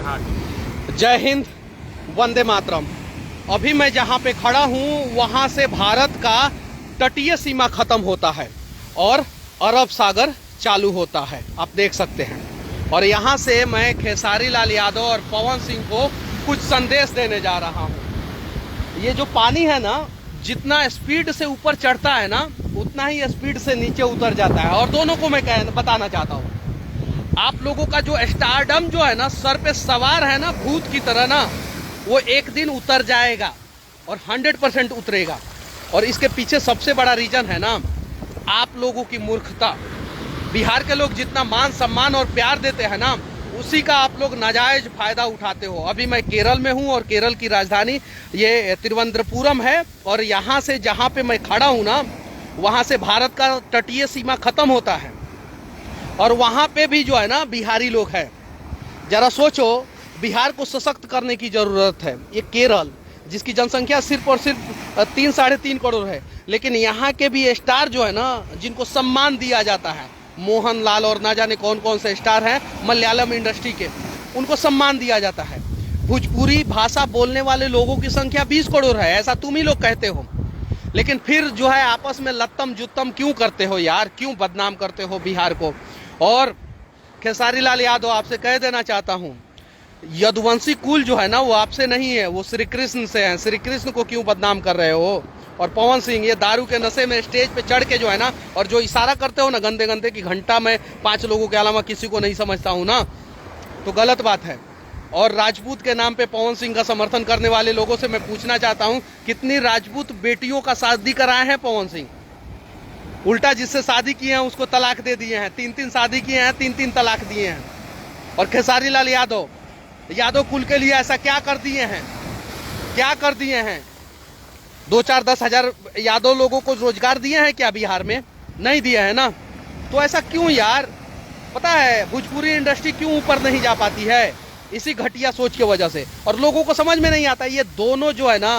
हाँ जी। जय हिंद, वंदे मातरम। अभी मैं जहाँ पे खड़ा हूँ वहाँ से भारत का तटीय सीमा खत्म होता है और अरब सागर चालू होता है, आप देख सकते हैं। और यहाँ से मैं खेसारी लाल यादव और पवन सिंह को कुछ संदेश देने जा रहा हूँ। ये जो पानी है ना, जितना स्पीड से ऊपर चढ़ता है ना, उतना ही स्पीड से नीचे उतर जाता है। और दोनों को मैं बताना चाहता हूँ, आप लोगों का जो स्टारडम जो है ना, सर पे सवार है ना भूत की तरह ना, वो एक दिन उतर जाएगा और 100% उतरेगा। और इसके पीछे सबसे बड़ा रीजन है ना, आप लोगों की मूर्खता। बिहार के लोग जितना मान सम्मान और प्यार देते हैं ना, उसी का आप लोग नाजायज फायदा उठाते हो। अभी मैं केरल में हूँ और केरल की राजधानी ये तिरुवनंतपुरम है। और यहाँ से जहाँ पे मैं खड़ा हूँ ना, वहाँ से भारत का तटीय सीमा खत्म होता है। और वहाँ पे भी जो है ना बिहारी लोग हैं। जरा सोचो, बिहार को सशक्त करने की जरूरत है। ये केरल जिसकी जनसंख्या सिर्फ और सिर्फ 3-3.5 करोड़ है, लेकिन यहाँ के भी स्टार जो है ना, जिनको सम्मान दिया जाता है, मोहनलाल और ना जाने कौन कौन से स्टार हैं मलयालम इंडस्ट्री के, उनको सम्मान दिया जाता है। भोजपुरी भाषा बोलने वाले लोगों की संख्या 20 करोड़ है, ऐसा तुम ही लोग कहते हो। लेकिन फिर जो है आपस में लत्तम जुत्तम क्यों करते हो यार, क्यों बदनाम करते हो बिहार को। और खेसारी लाल यादव, आपसे कह देना चाहता हूँ, यदुवंशी कुल जो है ना, वो आपसे नहीं है, वो श्री कृष्ण से है। श्री कृष्ण को क्यों बदनाम कर रहे हो। और पवन सिंह, ये दारू के नशे में स्टेज पे चढ़ के जो है ना, और जो इशारा करते हो ना गंदे गंदे की घंटा में 5 लोगों के अलावा किसी को नहीं समझता हूँ ना, तो गलत बात है। और राजपूत के नाम पे पवन सिंह का समर्थन करने वाले लोगों से मैं पूछना चाहता हूँ, कितनी राजपूत बेटियों का शादी कराए हैं पवन सिंह। उल्टा जिससे शादी किए हैं उसको तलाक दे दिए हैं। 3-3 शादी किए हैं, 3-3 तलाक दिए हैं। और खेसारी लाल यादव, यादव कुल के लिए ऐसा क्या कर दिए हैं, क्या कर दिए हैं। 2-4-10 हजार यादव लोगों को रोजगार दिए हैं क्या बिहार में? नहीं दिए है ना। तो ऐसा क्यों यार। पता है भोजपुरी इंडस्ट्री क्यों ऊपर नहीं जा पाती है? इसी घटिया सोच की वजह से। और लोगों को समझ में नहीं आता, ये दोनों जो है ना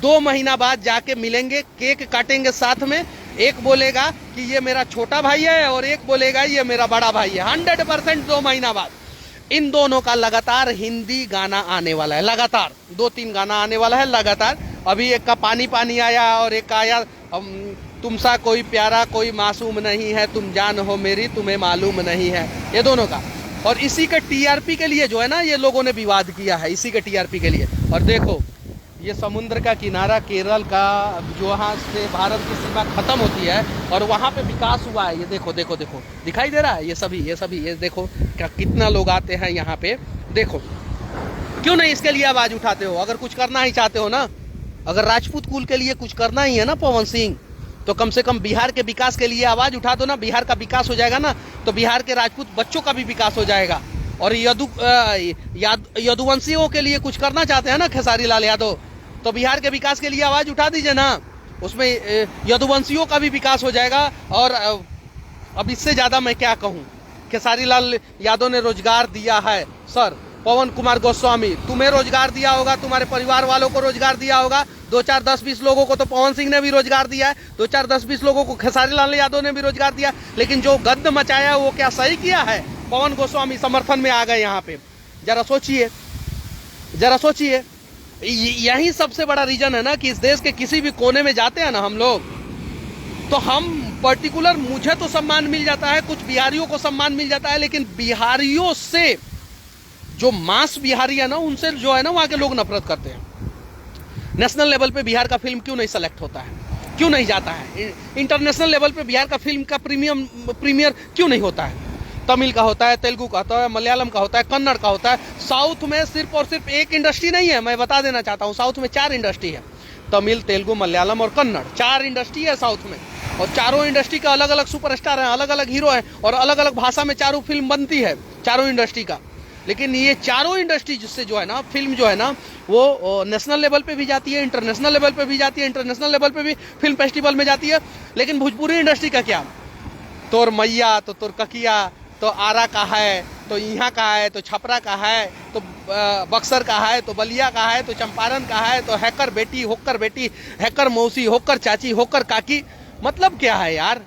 2 महीना बाद जाके मिलेंगे, केक काटेंगे साथ में। एक बोलेगा कि ये मेरा छोटा भाई है और एक बोलेगा ये मेरा बड़ा भाई है। 100% 2 महीना बाद इन दोनों का लगातार हिंदी गाना आने वाला है। लगातार 2-3 गाना आने वाला है लगातार। अभी एक का पानी पानी आया और एक आया तुमसा कोई प्यारा कोई मासूम नहीं है, तुम जान हो मेरी तुम्हें मालूम नहीं है, ये दोनों का। और इसी के टीआरपी के लिए जो है ना ये लोगों ने विवाद किया है, इसी के टीआरपी के लिए। और देखो ये समुद्र का किनारा केरल का, जो वहाँ से भारत की सीमा खत्म होती है और वहाँ पे विकास हुआ है। ये देखो देखो देखो, दिखाई दे रहा है ये सभी ये देखो क्या कितना लोग आते हैं यहाँ पे। देखो क्यों नहीं इसके लिए आवाज उठाते हो? अगर कुछ करना ही चाहते हो ना, अगर राजपूत कुल के लिए कुछ करना ही है ना पवन सिंह, तो कम से कम बिहार के विकास के लिए आवाज उठा दो ना। बिहार का विकास हो जाएगा ना, तो बिहार के राजपूत बच्चों का भी विकास हो जाएगा। और यदुवंशियों के लिए कुछ करना चाहते हैं ना खेसारी लाल यादव, तो बिहार के विकास के लिए आवाज उठा दीजिए ना। उसमें यदुवंशियों का भी विकास हो जाएगा। और अब इससे ज्यादा मैं क्या कहूँ। खेसारी लाल यादव ने रोजगार दिया है सर। पवन कुमार गोस्वामी, तुम्हें रोजगार दिया होगा, तुम्हारे परिवार वालों को रोजगार दिया होगा। 2-4-10-20 लोगों को तो पवन सिंह ने भी रोजगार दिया है, 2-4-10-20 लोगों को खेसारी लाल यादव ने भी रोजगार दिया। लेकिन जो गद्द मचाया वो क्या सही किया है? पवन गोस्वामी समर्थन में आ गए यहाँ पे। जरा सोचिए, जरा सोचिए। यही सबसे बड़ा रीजन है ना कि इस देश के किसी भी कोने में जाते हैं ना हम लोग, तो हम पर्टिकुलर, मुझे तो सम्मान मिल जाता है, कुछ बिहारियों को सम्मान मिल जाता है, लेकिन बिहारियों से जो मास बिहारी है ना, उनसे जो है ना वहाँ के लोग नफरत करते हैं। नेशनल लेवल पे बिहार का फिल्म क्यों नहीं सेलेक्ट होता है, क्यों नहीं जाता है? इंटरनेशनल लेवल पे बिहार का फिल्म का प्रीमियर क्यों नहीं होता है? तमिल का होता है, तेलुगु का होता है, मलयालम का होता है, कन्नड़ का होता है। साउथ में सिर्फ और सिर्फ एक इंडस्ट्री नहीं है, मैं बता देना चाहता हूँ। साउथ में 4 इंडस्ट्री है, तमिल, तेलुगु, मलयालम और कन्नड़। 4 इंडस्ट्री है साउथ में। और चारों इंडस्ट्री का अलग अलग सुपरस्टार हैं, अलग अलग हीरो हैं, और अलग अलग भाषा में चारों फिल्म बनती है चारों इंडस्ट्री का। लेकिन ये चारों इंडस्ट्री जिससे जो है ना फिल्म जो है ना, वो नेशनल लेवल पे भी जाती है, इंटरनेशनल लेवल पे भी जाती है, इंटरनेशनल लेवल पे भी फिल्म फेस्टिवल में जाती है। लेकिन भोजपुरी इंडस्ट्री का क्या? तोर मैया तो तोर ककिया तो आरा का है, तो यहाँ का है, तो छपरा का है, तो बक्सर का है, तो बलिया का है, तो चंपारण का है, तो हैकर बेटी होकर बेटी, हैकर मौसी होकर चाची होकर काकी। मतलब क्या है यार,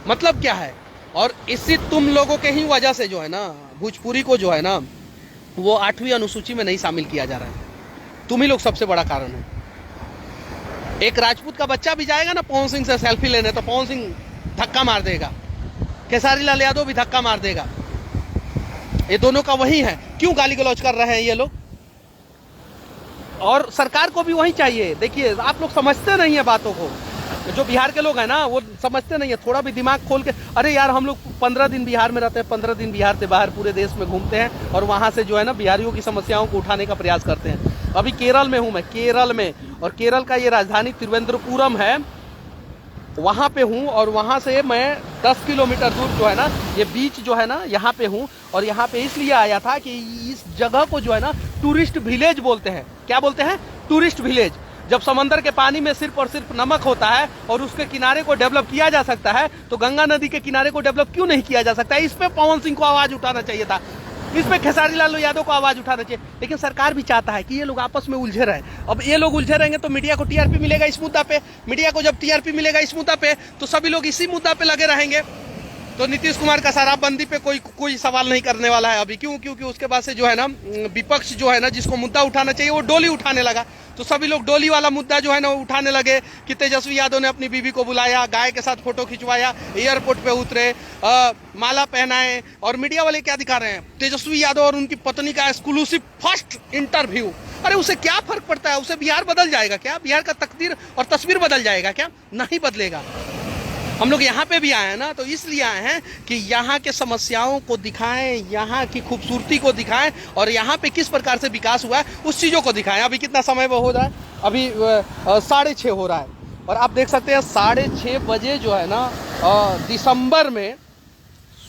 मतलब क्या है? और इसी तुम लोगों के ही वजह से जो है ना भोजपुरी को जो है ना वो 8वीं अनुसूची में नहीं शामिल किया जा रहा है। तुम ही लोग सबसे बड़ा कारण है। एक राजपूत का बच्चा भी जाएगा ना पवन सिंह से सेल्फी लेने, तो पवन सिंह धक्का मार देगा, खेसारी लाल यादव भी धक्का मार देगा। ये दोनों का वही है। क्यों गाली गलौज कर रहे हैं ये लोग? और सरकार को भी वही चाहिए। देखिए, आप लोग समझते नहीं है बातों को। जो बिहार के लोग हैं ना, वो समझते नहीं है। थोड़ा भी दिमाग खोल के, अरे यार हम लोग 15 दिन बिहार में रहते हैं, 15 दिन बिहार से बाहर पूरे देश में घूमते हैं और वहाँ से जो है ना बिहारियों की समस्याओं को उठाने का प्रयास करते हैं। अभी केरल में हूँ मैं, केरल में, और केरल का ये राजधानी तिरुवनंतपुरम है, वहाँ पे हूँ। और वहाँ से मैं 10 किलोमीटर दूर जो है ना ये बीच जो है ना यहाँ पे हूँ। और यहाँ पे इसलिए आया था कि इस जगह को जो है ना टूरिस्ट विलेज बोलते हैं। क्या बोलते हैं? Tourist village. जब समंदर के पानी में सिर्फ और सिर्फ नमक होता है और उसके किनारे को डेवलप किया जा सकता है, तो गंगा नदी के किनारे को डेवलप क्यों नहीं किया जा सकता? इस पे पवन सिंह को आवाज उठाना चाहिए था, इस पे खेसारी लाल यादव को आवाज उठाना चाहिए। लेकिन सरकार भी चाहता है कि ये लोग आपस में उलझे रहे। अब ये लोग उलझे रहेंगे तो मीडिया को टीआरपी मिलेगा इस मुद्दा पे। मीडिया को जब टीआरपी मिलेगा इस मुद्दा पे, तो सभी लोग इसी मुद्दा पे लगे रहेंगे। तो नीतीश कुमार का शराबबंदी पे कोई सवाल नहीं करने वाला है अभी। क्यों? क्योंकि उसके बाद से जो है ना विपक्ष जो है ना जिसको मुद्दा उठाना चाहिए वो डोली उठाने लगा। तो सभी लोग डोली वाला मुद्दा जो है ना उठाने लगे कि तेजस्वी यादव ने अपनी बीवी को बुलाया, गाय के साथ फोटो खिंचवाया, एयरपोर्ट पे उतरे, माला पहनाए। और मीडिया वाले क्या दिखा रहे हैं? तेजस्वी यादव और उनकी पत्नी का एक्सक्लूसिव फर्स्ट इंटरव्यू। अरे उसे क्या फर्क पड़ता है? उसे बिहार बदल जाएगा क्या? बिहार का तकदीर और तस्वीर बदल जाएगा क्या? नहीं बदलेगा। हम लोग यहाँ पे भी आए हैं ना, तो इसलिए आए हैं कि यहाँ के समस्याओं को दिखाएं, यहाँ की खूबसूरती को दिखाएं और यहाँ पे किस प्रकार से विकास हुआ है उस चीज़ों को दिखाएं। अभी कितना समय वो हो रहा है? अभी 6:30 हो रहा है। और आप देख सकते हैं 6:30 बजे जो है ना दिसंबर में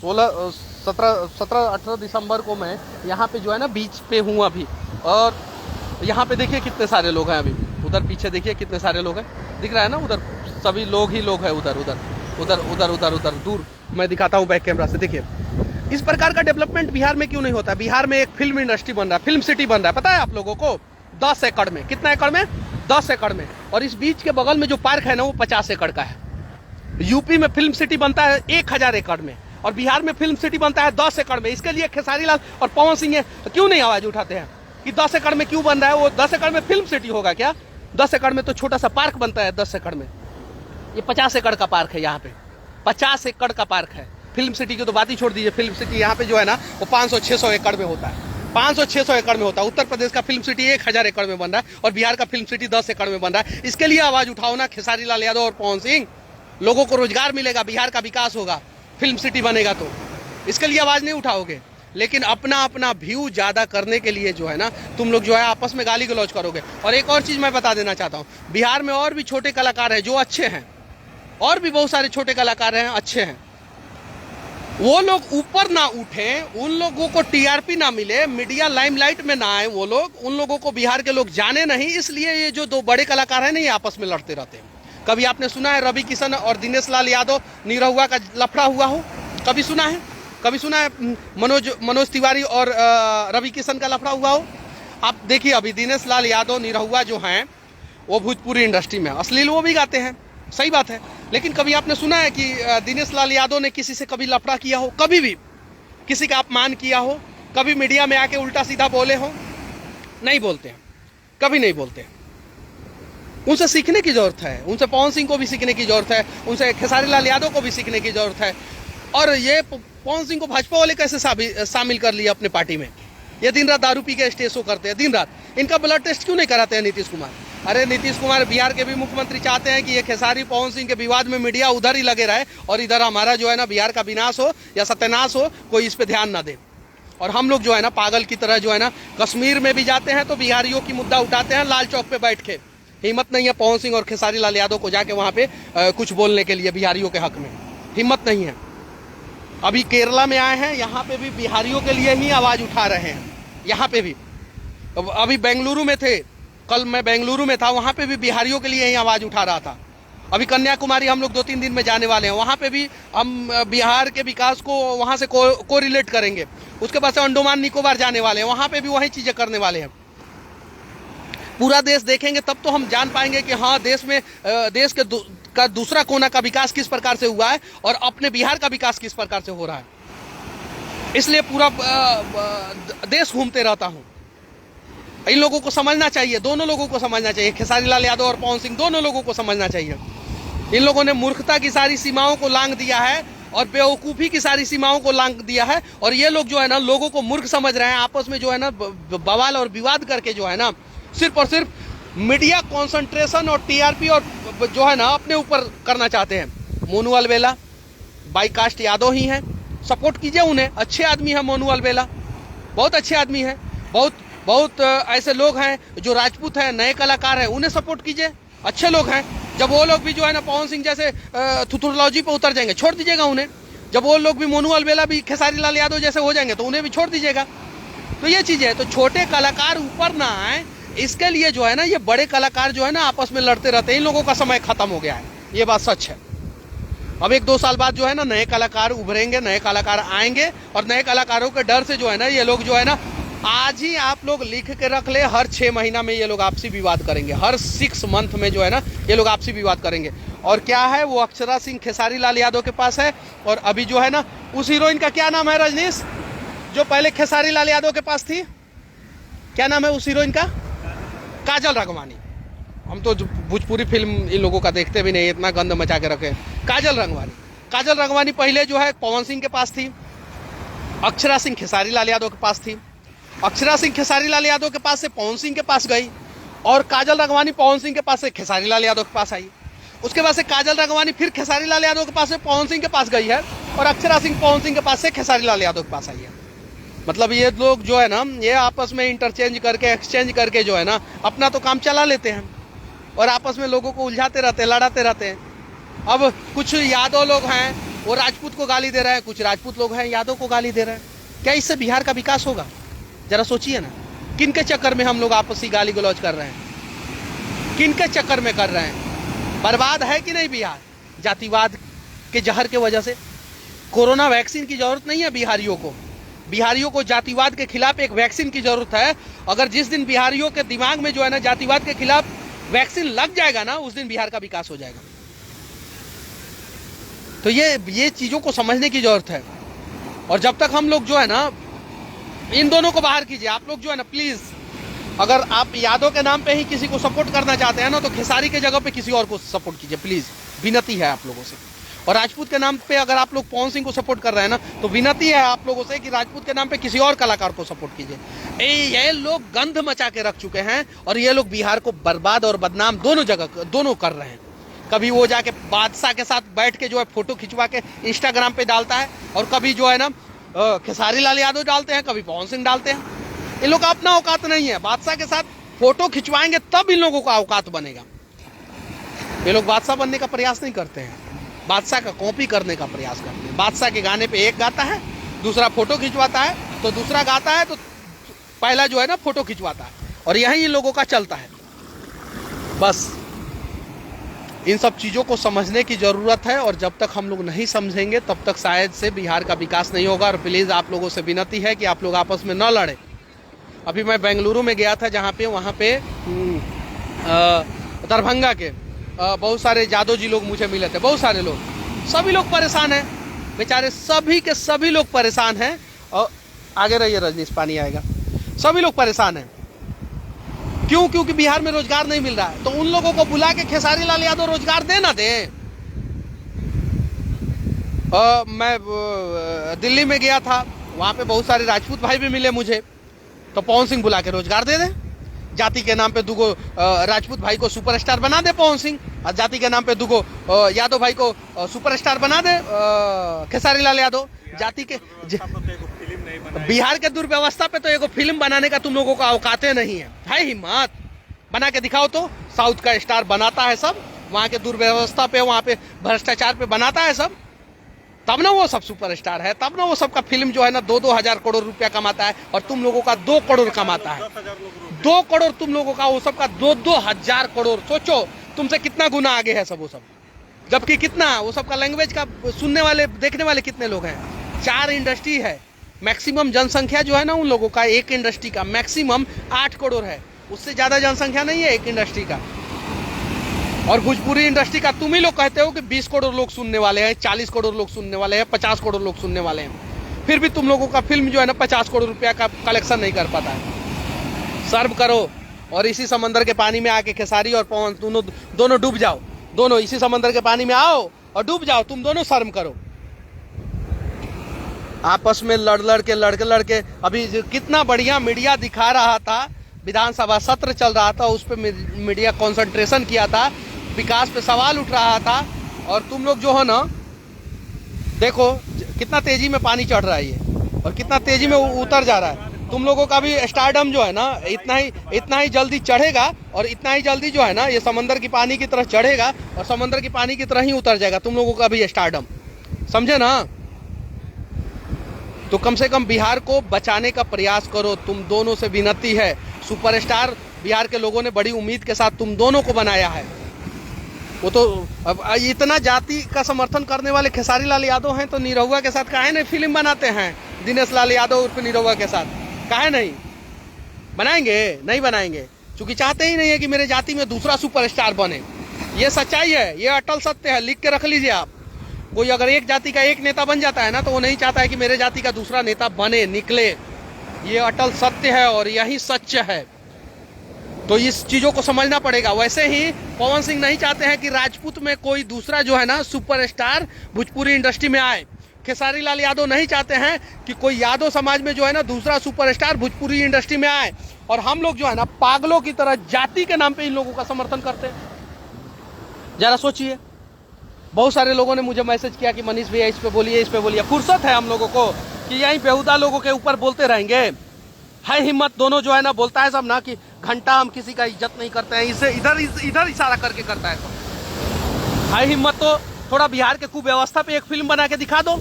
17-18 दिसंबर को मैं यहाँ पे जो है ना बीच पे हूँ अभी। और यहाँ पे देखिए कितने सारे लोग हैं। अभी उधर पीछे देखिए कितने सारे लोग हैं, दिख रहा है ना? उधर सभी लोग ही लोग हैं। उधर उधर उधर उधर उधर उधर दूर मैं दिखाता हूँ बैक कैमरा से। देखिए इस प्रकार का डेवलपमेंट बिहार में क्यों नहीं होता? बिहार में एक फिल्म इंडस्ट्री बन रहा है, फिल्म सिटी बन रहा है, पता है आप लोगों को? 10 एकड़ में। कितना एकड़ में? 10 एकड़ में। और इस बीच के बगल में जो पार्क है ना वो 50 एकड़ का है। यूपी में फिल्म सिटी बनता है 1000 एकड़ में और बिहार में फिल्म सिटी बनता है 10 एकड़ में। इसके लिए खेसारी लाल और पवन सिंह तो क्यों नहीं आवाज उठाते हैं कि 10 एकड़ में क्यों बन रहा है? वो 10 एकड़ में फिल्म सिटी होगा क्या? 10 एकड़ में तो छोटा सा पार्क बनता है। 10 एकड़ में ये 50 एकड़ का पार्क है। यहाँ पे 50 एकड़ का पार्क है। फिल्म सिटी की तो बात ही छोड़ दीजिए। फिल्म सिटी यहाँ पे जो है ना वो 500-600 एकड़ में होता है। 500-600 एकड़ में होता है। उत्तर प्रदेश का फिल्म सिटी 1000 एकड़ में बन रहा है और बिहार का फिल्म सिटी 10 एकड़ में बन रहा है। इसके लिए आवाज उठाओ ना खेसारी लाल यादव और पवन सिंह। लोगों को रोजगार मिलेगा, बिहार का विकास होगा, फिल्म सिटी बनेगा। तो इसके लिए आवाज नहीं उठाओगे, लेकिन अपना अपना व्यू ज्यादा करने के लिए जो है ना तुम लोग जो है आपस में गाली गलौज करोगे। और एक और चीज मैं बता देना चाहता हूँ, बिहार में और भी छोटे कलाकार हैं जो अच्छे हैं, और भी बहुत सारे छोटे कलाकार हैं अच्छे हैं। वो लोग ऊपर ना उठे, उन लोगों को टीआरपी ना मिले, मीडिया लाइमलाइट में ना आए, वो लोग, उन लोगों को बिहार के लोग जाने नहीं। इसलिए ये जो दो बड़े कलाकार हैं ना ये आपस में लड़ते रहते हैं। कभी आपने सुना है रवि किशन और दिनेश लाल यादव निरहुआ का लफड़ा हुआ हो? कभी सुना है? कभी सुना है मनोज तिवारी और रवि किशन का लफड़ा हुआ हो? आप देखिए अभी दिनेश लाल यादव निरहुआ जो हैं वो भोजपुरी इंडस्ट्री में अश्लील वो भी गाते हैं, सही बात है। लेकिन कभी आपने सुना है कि दिनेश लाल यादव ने किसी से कभी लफड़ा किया हो? कभी भी किसी का अपमान किया हो? कभी मीडिया में आके उल्टा सीधा बोले हो? नहीं बोलते हैं, कभी नहीं बोलते हैं। उनसे सीखने की जरूरत है, उनसे पवन सिंह को भी सीखने की जरूरत है, उनसे खेसारी लाल यादव को भी सीखने की जरूरत है। और ये पवन सिंह को भाजपा वाले कैसे शामिल कर लिया अपने पार्टी में? ये दिन रात दारू पी के स्टेज शो करते हैं, दिन रात। इनका ब्लड टेस्ट क्यों नहीं कराते हैं नीतीश कुमार? अरे नीतीश कुमार बिहार के भी मुख्यमंत्री चाहते हैं कि ये खेसारी पवन सिंह के विवाद में मीडिया उधर ही लगे रहे और इधर हमारा जो है ना बिहार का विनाश हो या सत्यानाश हो, कोई इस पे ध्यान ना दे। और हम लोग जो है ना पागल की तरह जो है ना कश्मीर में भी जाते हैं तो बिहारियों की मुद्दा उठाते हैं लाल चौक पे बैठ के। हिम्मत नहीं है पवन सिंह और खेसारी लाल यादव को जाके वहां पे कुछ बोलने के लिए बिहारियों के हक में, हिम्मत नहीं है। अभी केरला में आए हैं, यहाँ पे भी बिहारियों के लिए ही आवाज उठा रहे हैं। यहाँ पे भी अभी बेंगलुरु में थे, कल मैं बेंगलुरु में था, वहां पे भी बिहारियों के लिए ही आवाज उठा रहा था। अभी कन्याकुमारी हम लोग 2-3 दिन में जाने वाले हैं, वहां पे भी हम बिहार के विकास को वहां से को रिलेट करेंगे। उसके बाद से अंडोमान निकोबार जाने वाले हैं, वहां पे भी वही चीजें करने वाले हैं। पूरा देश देखेंगे तब तो हम जान पाएंगे कि हाँ देश में देश के का दूसरा कोना का विकास किस प्रकार से हुआ है और अपने बिहार का विकास किस प्रकार से हो रहा है। इसलिए पूरा देश घूमते रहता हूं। इन लोगों को समझना चाहिए, दोनों लोगों को समझना चाहिए, खेसारी लाल यादव और पवन सिंह दोनों लोगों को समझना चाहिए। इन लोगों ने मूर्खता की सारी सीमाओं को लांघ दिया है और बेवकूफ़ी की सारी सीमाओं को लांघ दिया है। और ये लोग जो है ना लोगों को मूर्ख समझ रहे हैं, आपस में जो है ना बवाल और विवाद करके जो है ना सिर्फ और सिर्फ मीडिया कॉन्सेंट्रेशन और टीआरपी और जो है ना अपने ऊपर करना चाहते हैं। मोनू अलवेला बाई कास्ट यादव ही हैं, सपोर्ट कीजिए उन्हें, अच्छे आदमी हैं मोनू अलवेला, बहुत अच्छे आदमी हैं। बहुत ऐसे लोग हैं जो राजपूत हैं, नए कलाकार हैं, उन्हें सपोर्ट कीजिए, अच्छे लोग हैं। जब वो लोग भी जो है ना पवन सिंह जैसे थुथुरलॉजी पे उतर जाएंगे, छोड़ दीजिएगा उन्हें। जब वो लोग भी मोनू अलवेला भी खेसारी लाल यादव जैसे हो जाएंगे तो उन्हें भी छोड़ दीजिएगा। तो ये चीज़ है, तो छोटे कलाकार ऊपर ना आए, इसके लिए जो है ना ये बड़े कलाकार जो है ना आपस में लड़ते रहते हैं। इन लोगों का समय खत्म हो गया है, ये बात सच है। अब 1-2 साल बाद जो है ना नए कलाकार उभरेंगे, नए कलाकार आएंगे और नए कलाकारों के डर से जो है ना ये लोग जो है ना, आज ही आप लोग लिख के रख ले, हर 6 महीना में ये लोग आपसी विवाद करेंगे, हर 6 मंथ में जो है ना ये लोग आपसी विवाद करेंगे। और क्या है, वो अक्षरा सिंह खेसारी लाल यादव के पास है, और अभी जो है ना उस हीरोइन का क्या नाम है रजनीश, जो पहले खेसारी लाल यादव के पास थी, क्या नाम है उस हीरोइन का? काजल राघवानी। हम तो भोजपुरी फिल्म इन लोगों का देखते भी नहीं, इतना गंद मचा के रखे। काजल राघवानी पहले जो है पवन सिंह के पास थी, अक्षरा सिंह खेसारी लाल यादव के पास थी, अक्षरा सिंह खेसारी लाल यादव के पास से पवन सिंह के पास गई, और काजल राघवानी पवन सिंह के पास से खेसारी लाल यादव के पास आई। उसके बाद से काजल राघवानी फिर खेसारी लाल यादव के पास से पवन सिंह के पास गई है, और अक्षरा सिंह पवन सिंह के पास से खेसारी लाल यादव के पास आई है। मतलब ये लोग जो है ना ये आपस में इंटरचेंज करके, एक्सचेंज करके जो है ना अपना तो काम चला लेते हैं और आपस में लोगों को उलझाते रहते हैं, लड़ाते रहते हैं। अब कुछ यादव लोग हैं वो राजपूत को गाली दे रहे हैं, कुछ राजपूत लोग हैं यादव को गाली दे रहे हैं। क्या इससे बिहार का विकास होगा? जरा सोचिए ना, किन के चक्कर में हम लोग आपसी गाली गलौज कर रहे हैं, किन के चक्कर में कर रहे हैं? बर्बाद है कि नहीं बिहार जातिवाद के जहर के वजह से? कोरोना वैक्सीन की जरूरत नहीं है बिहारियों को जातिवाद के खिलाफ एक वैक्सीन की जरूरत है। अगर जिस दिन बिहारियों के दिमाग में जो है ना जातिवाद के खिलाफ वैक्सीन लग जाएगा ना, उस दिन बिहार का विकास हो जाएगा। तो ये चीजों को समझने की जरूरत है। और जब तक हम लोग जो है ना इन दोनों को बाहर कीजिए, आप लोग जो है ना प्लीज, अगर आप यादव के नाम पे ही किसी को सपोर्ट करना चाहते हैं ना तो खेसारी के जगह पे किसी और को सपोर्ट कीजिए प्लीज, विनती है आप लोगों से। और राजपूत के नाम पे अगर आप लोग पवन सिंह को सपोर्ट कर रहे हैं ना तो विनती है आप लोगों से कि राजपूत के नाम पे किसी और कलाकार को सपोर्ट कीजिए। ये लोग गंध मचा के रख चुके हैं और ये लोग बिहार को बर्बाद और बदनाम दोनों कर रहे हैं। कभी वो जाके बादशाह के साथ बैठ के जो है फोटो खिंचवा के इंस्टाग्राम पे डालता है, और कभी जो है ना खेसारी लाल यादव डालते हैं, कभी पवन सिंह डालते हैं। इन लोग का अपना औकात नहीं है, बादशाह के साथ फोटो खिंचवाएंगे तब इन लोगों का औकात बनेगा। ये लोग बादशाह बनने का प्रयास नहीं करते हैं, बादशाह का कॉपी करने का प्रयास करते हैं। बादशाह के गाने पे एक गाता है, दूसरा फोटो खिंचवाता है, तो दूसरा गाता है तो पहला जो है ना फोटो खिंचवाता है, और यही इन लोगों का चलता है। बस इन सब चीज़ों को समझने की ज़रूरत है, और जब तक हम लोग नहीं समझेंगे तब तक शायद से बिहार का विकास नहीं होगा। और प्लीज़ आप लोगों से विनती है कि आप लोग आपस में न लड़ें। अभी मैं बेंगलुरु में गया था, जहाँ पे वहाँ पे दरभंगा के बहुत सारे यादव जी लोग मुझे मिले थे, बहुत सारे लोग, सभी लोग परेशान हैं बेचारे, सभी के सभी लोग परेशान हैं। और आगे रहिए रजनीश, पानी आएगा। सभी लोग परेशान हैं, क्यों? क्योंकि बिहार में रोजगार नहीं मिल रहा है। तो उन लोगों को बुला के खेसारी लाल यादव रोजगार देना दे। मैं दिल्ली में गया था, वहाँ पे बहुत सारे राजपूत भाई भी मिले मुझे, तो पवन सिंह बुला के रोजगार दे दे। जाति के नाम पे दुगो राजपूत भाई को सुपरस्टार बना दे पवन सिंह, और जाति के नाम पे दुगो यादव भाई को सुपरस्टार बना दे खेसारी लाल यादव। जाति के बिहार के दुर्व्यवस्था पे तो एगो फिल्म बनाने का तुम लोगों का औकाते नहीं है हिम्मत? बना के दिखाओ तो। साउथ का स्टार बनाता है सब, वहाँ के दुर्व्यवस्था पे, वहाँ पे भ्रष्टाचार पे बनाता है सब, तब ना वो सब सुपरस्टार है, तब ना वो सबका फिल्म जो है ना 2-2 हजार करोड़ रुपया कमाता है, और तुम लोगों का 2 करोड़ कमाता है। 2 करोड़ तुम लोगों का, वो सबका 2-2 हजार करोड़। सोचो तुमसे कितना गुना आगे है सब वो सब। जबकि कितना वो सबका लैंग्वेज का सुनने वाले, देखने वाले कितने लोग हैं? 4 इंडस्ट्री है, मैक्सिमम जनसंख्या जो है ना उन लोगों का एक इंडस्ट्री का मैक्सिमम 8 करोड़ है, उससे ज्यादा जनसंख्या नहीं है एक इंडस्ट्री का। और भोजपुरी इंडस्ट्री का तुम ही लोग कहते हो कि 20 करोड़ लोग सुनने वाले हैं, 40 करोड़ लोग सुनने वाले हैं, 50 करोड़ लोग सुनने वाले हैं। फिर भी तुम लोगों का फिल्म जो है ना 50 करोड़ रुपया का कलेक्शन नहीं कर पाता है। सर्व करो और इसी समंदर के पानी में आके खेसारी और पवन दोनों डूब जाओ, दोनों इसी समंदर के पानी में आओ और डूब जाओ, तुम दोनों शर्म करो। आपस में लड़ के अभी कितना बढ़िया मीडिया दिखा रहा था, विधानसभा सत्र चल रहा था, उस पर मीडिया कंसंट्रेशन किया था, विकास पे सवाल उठ रहा था, और तुम लोग जो है ना देखो कितना तेजी में पानी चढ़ रहा है ये और कितना तेजी में उतर जा रहा है। तुम लोगों का भी स्टारडम जो है ना इतना ही जल्दी चढ़ेगा और इतना ही जल्दी जो है ना ये समंदर की पानी की तरह चढ़ेगा और समंदर की पानी की तरह ही उतर जाएगा तुम लोगों का भी स्टारडम, समझे ना। तो कम से कम बिहार को बचाने का प्रयास करो, तुम दोनों से विनती है। सुपरस्टार बिहार के लोगों ने बड़ी उम्मीद के साथ तुम दोनों को बनाया है। वो तो अब इतना जाति का समर्थन करने वाले खेसारी लाल यादव हैं, तो निरहुआ के साथ काहे नहीं फिल्म बनाते हैं? दिनेश लाल यादव उर्फ निरहुआ के साथ काहे नहीं बनाएंगे? नहीं बनाएंगे, क्योंकि चाहते ही नहीं है कि मेरे जाति में दूसरा सुपरस्टार बने। ये सच्चाई है, ये अटल सत्य है, लिख के रख लीजिए आप। कोई अगर एक जाति का एक नेता बन जाता है ना, तो वो नहीं चाहता है कि मेरे जाति का दूसरा नेता बने, निकले। ये अटल सत्य है और यही सच है, तो इस चीजों को समझना पड़ेगा। वैसे ही पवन सिंह नहीं चाहते हैं कि राजपूत में कोई दूसरा जो है ना सुपरस्टार भोजपुरी इंडस्ट्री में आए। खेसारी लाल यादव नहीं चाहते हैं कि कोई यादव समाज में जो है ना दूसरा सुपरस्टार भोजपुरी इंडस्ट्री में आए। और हम लोग जो है ना पागलों की तरह जाति के नाम पे इन लोगों का समर्थन करते हैं। जरा सोचिए, बहुत सारे लोगों ने मुझे मैसेज किया कि मनीष भैया इस पे बोलिए, इस पे बोलिए। फुर्सत है हम लोगों को कि यहीं बेहुदा लोगों के ऊपर बोलते रहेंगे? है हिम्मत दोनों जो है ना, बोलता है सब ना कि घंटा हम किसी का इज्जत नहीं करते हैं, इसे इधर इशारा करके करता है सब। है हिम्मत तो थोड़ा बिहार के कुव्यवस्था पे एक फिल्म बना के दिखा दो।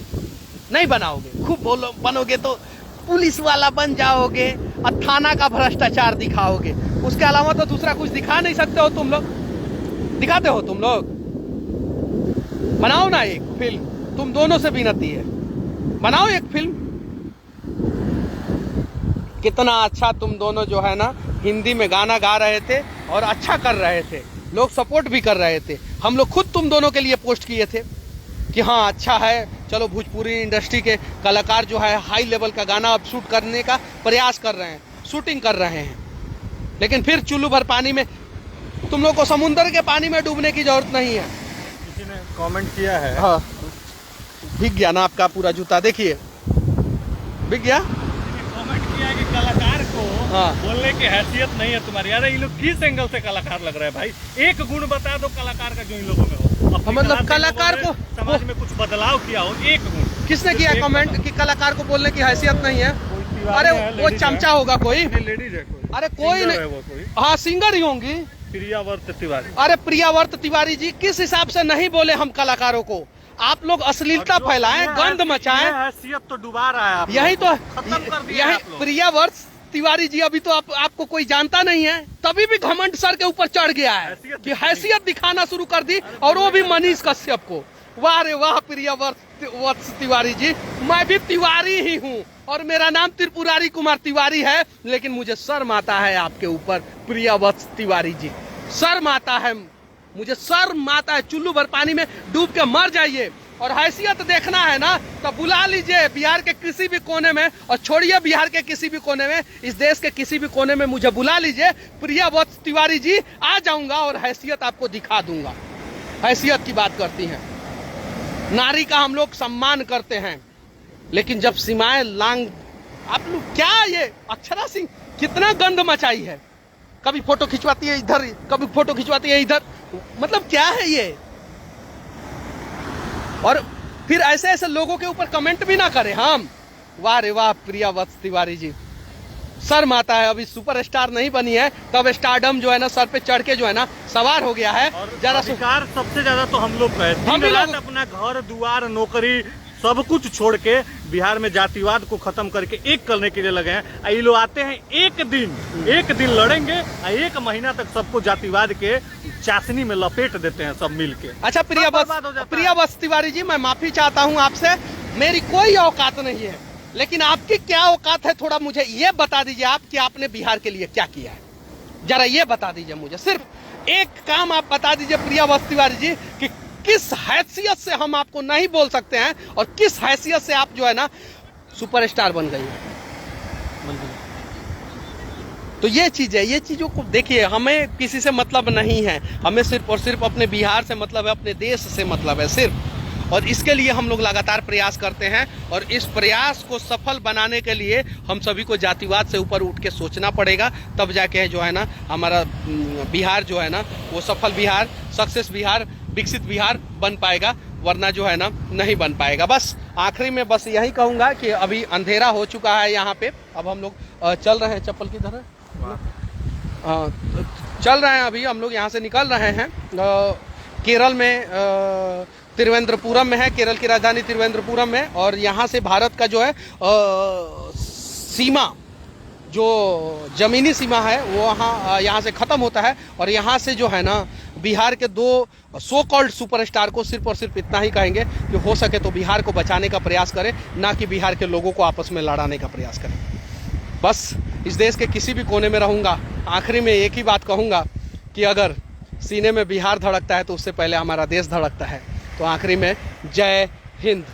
नहीं बनाओगे, खूब बोलो, बनोगे तो पुलिस वाला बन जाओगे और थाना का भ्रष्टाचार दिखाओगे। उसके अलावा तो दूसरा कुछ दिखा नहीं सकते हो तुम लोग। दिखाते हो तुम लोग? बनाओ ना एक फिल्म, तुम दोनों से विनती है, बनाओ एक फिल्म। कितना अच्छा तुम दोनों जो है ना हिंदी में गाना गा रहे थे और अच्छा कर रहे थे, लोग सपोर्ट भी कर रहे थे। हम लोग खुद तुम दोनों के लिए पोस्ट किए थे कि हाँ अच्छा है, चलो भोजपुरी इंडस्ट्री के कलाकार जो है हाई लेवल का गाना अब शूट करने का प्रयास कर रहे हैं, शूटिंग कर रहे हैं। लेकिन फिर चुल्लू भर पानी में, तुम लोग को समुद्र के पानी में डूबने की जरूरत नहीं है। किसी ने कमेंट किया है, हाँ भीग गया ना आपका पूरा जूता, देखिए भीग गया। कमेंट किया कि कलाकार को बोलने की हैसियत नहीं है तुम्हारी। यार ये लोग किस एंगल से कलाकार लग रहा है भाई? एक गुण बता दो कलाकार का जो इन लोगों में हो। मतलब कलाकार को समाज में कुछ बदलाव किया हो, एक गुण। किसने किया कमेंट कि कलाकार को बोलने की हैसियत नहीं है? अरे वो चमचा होगा कोई, लेडीज है कोई, अरे कोई नहीं, हाँ सिंगर ही होंगी, प्रियावर्त तिवारी। अरे प्रियावर्त तिवारी जी किस हिसाब से नहीं बोले हम कलाकारों को? आप लोग अश्लीलता फैलाएं, गंद मचाएं, हैसियत तो डुबा रहा है। यही तो खत्म कर दिया यही प्रियावर्त तिवारी जी। अभी तो आपको कोई जानता नहीं है, तभी भी घमंड सर के ऊपर चढ़ गया है कि हैसियत दिखाना शुरू कर दी, और वो भी मनीष कश्यप को। वाह रे वाह प्रियावर्त तिवारी जी, मैं भी तिवारी ही हूँ और मेरा नाम त्रिपुरारी कुमार तिवारी है, लेकिन मुझे शर्म आता है आपके ऊपर प्रियावर्त तिवारी जी, शर्म आता है, मुझे शर्म आता है। चुल्लू भर पानी में डूब के मर जाइए, और हैसियत देखना है ना तो बुला लीजिए बिहार के किसी भी कोने में, और छोड़िए बिहार के किसी भी कोने में, इस देश के किसी भी कोने में मुझे बुला लीजिए, प्रियावर्त तिवारी जी, आ जाऊंगा और हैसियत आपको दिखा दूंगा। हैसियत की बात करती हैं, नारी का हम लोग सम्मान करते हैं, लेकिन जब सीमाएं लांग, आप लोग क्या ये अक्षरा सिंह कितना गंद मचाई है, कभी फोटो खिंचवाती है इधर, कभी फोटो खिंचवाती है इधर, मतलब क्या है ये? और फिर ऐसे ऐसे लोगों के ऊपर कमेंट भी ना करें हम। वाह रे वाह प्रियावर्त तिवारी जी, शर्म आता है। अभी सुपरस्टार नहीं बनी है, तब स्टारडम जो है ना सर पे चढ़ के जो है ना सवार हो गया है। जरा अधिकार सबसे ज्यादा तो हम लोग अपना घर दुआर नौकरी सब कुछ छोड़ के बिहार में जातिवाद को खत्म करके एक करने के लिए लगे हैं। ये लोग आते हैं एक दिन लड़ेंगे, एक महीना तक सबको जातिवाद के चाशनी में लपेट देते हैं सब मिलके। अच्छा प्रियावर्त तिवारी जी, मैं माफी चाहता हूं आपसे, मेरी कोई औकात नहीं है, लेकिन आपकी क्या औकात है थोड़ा मुझे ये बता दीजिए आप कि आपने बिहार के लिए क्या किया है, जरा ये बता दीजिए मुझे। सिर्फ एक काम आप बता दीजिए प्रियावर्त तिवारी जी कि किस हैसियत से हम आपको नहीं बोल सकते हैं और किस हैसियत से आप जो है ना सुपरस्टार बन गई है। तो ये चीज है, ये चीजों को देखिए, हमें किसी से मतलब नहीं है, हमें सिर्फ और सिर्फ अपने बिहार से मतलब है, अपने देश से मतलब है सिर्फ। और इसके लिए हम लोग लगातार प्रयास करते हैं, और इस प्रयास को सफल बनाने के लिए हम सभी को जातिवाद से ऊपर उठ के सोचना पड़ेगा, तब जाके जो है ना हमारा बिहार जो है ना वो सफल बिहार, सक्सेस बिहार, विकसित बिहार बन पाएगा, वरना जो है ना नहीं बन पाएगा। बस आखिरी में बस यही कहूँगा कि अभी अंधेरा हो चुका है यहाँ पे, अब हम लोग चल रहे हैं, चप्पल किधर है, चल रहे हैं अभी हम लोग यहाँ से निकल रहे हैं। केरल में तिरुवनंतपुरम में है, केरल की राजधानी तिरुवनंतपुरम में, और यहाँ से भारत का जो है सीमा, जो जमीनी सीमा है वो यहाँ से ख़त्म होता है। और यहाँ से जो है ना बिहार के दो सो कॉल्ड सुपरस्टार को सिर्फ और सिर्फ इतना ही कहेंगे कि हो सके तो बिहार को बचाने का प्रयास करें, ना कि बिहार के लोगों को आपस में लड़ाने का प्रयास करें। बस इस देश के किसी भी कोने में रहूँगा, आखिरी में एक ही बात कहूँगा कि अगर सीने में बिहार धड़कता है तो उससे पहले हमारा देश धड़कता है। तो आखिरी में जय हिंद।